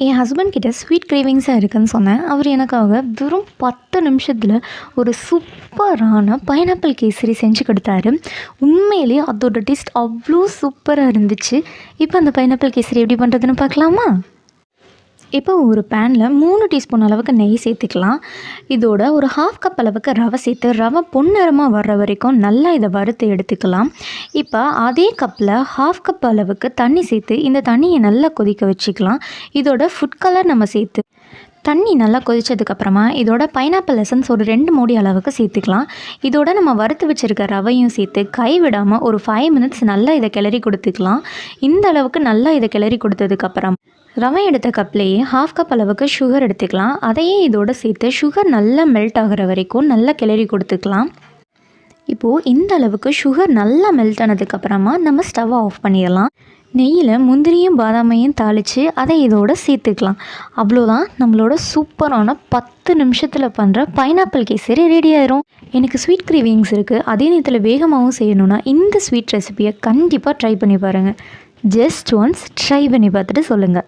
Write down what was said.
என் husband கிட்ட sweet கிரேவிங்ஸாக இருக்குதுன்னு சொன்னேன். அவர் எனக்காக வெறும் 10 நிமிஷத்தில் ஒரு சூப்பரான பைனாப்பிள் கேசரி செஞ்சு கொடுத்தாரு. உண்மையிலேயே அதோட டேஸ்ட் அவ்வளோ சூப்பராக இருந்துச்சு. இப்போ அந்த பைனாப்பிள் கேசரி எப்படி பண்ணுறதுன்னு பார்க்கலாமா? இப்போ ஒரு பேனில் 3 டீஸ்பூன் அளவுக்கு நெய் சேர்த்துக்கலாம். இதோட ஒரு 1/2 கப் அளவுக்கு ரவை சேர்த்து ரவை பொன்னிறமாக வர்ற வரைக்கும் நல்லா இதை வறுத்து எடுத்துக்கலாம். இப்போ அதே கப்பில் 1/2 கப் அளவுக்கு தண்ணி சேர்த்து இந்த தண்ணியை நல்லா கொதிக்க வச்சுக்கலாம். இதோட ஃபுட் கலர் நம்ம சேர்த்து தண்ணி நல்லா கொதித்ததுக்கப்புறமா இதோட பைனாப்பிள் எசன்ஸ் ஒரு 2 மூடி அளவுக்கு சேர்த்துக்கலாம். இதோட நம்ம வறுத்து வச்சுருக்க ரவையும் சேர்த்து கைவிடாமல் ஒரு 5 மினிட்ஸ் நல்லா இதை கிளறி கொடுத்துக்கலாம். இந்த அளவுக்கு நல்லா இதை கிளறி கொடுத்ததுக்கப்புறம் ரவை எடுத்த கப்லேயே 1/2 கப் அளவுக்கு சுகர் எடுத்துக்கலாம். அதையே இதோடு சேர்த்து சுகர் நல்லா மெல்ட் ஆகிற வரைக்கும் நல்லா கிளறி கொடுத்துக்கலாம். இப்போது இந்த அளவுக்கு சுகர் நல்லா மெல்ட் ஆனதுக்கப்புறமா நம்ம ஸ்டவ்வை ஆஃப் பண்ணிடலாம். நெய்யில் முந்திரியும் பாதாமையும் தாளித்து அதை இதோடு சேர்த்துக்கலாம். அவ்வளோதான், நம்மளோட சூப்பரான 10 நிமிஷத்தில் பண்ணுற பைனாப்பிள் கேசரி ரெடி ஆயிரும். எனக்கு ஸ்வீட் கிரேவிங்ஸ் இருக்குது, அதே நேரத்தில் வேகமாகவும் செய்யணுன்னா இந்த ஸ்வீட் ரெசிபியை கண்டிப்பாக ட்ரை பண்ணி பாருங்கள். ஜஸ்ட் ஒன்ஸ் ட்ரை பண்ணி பார்த்துட்டு சொல்லுங்கள்.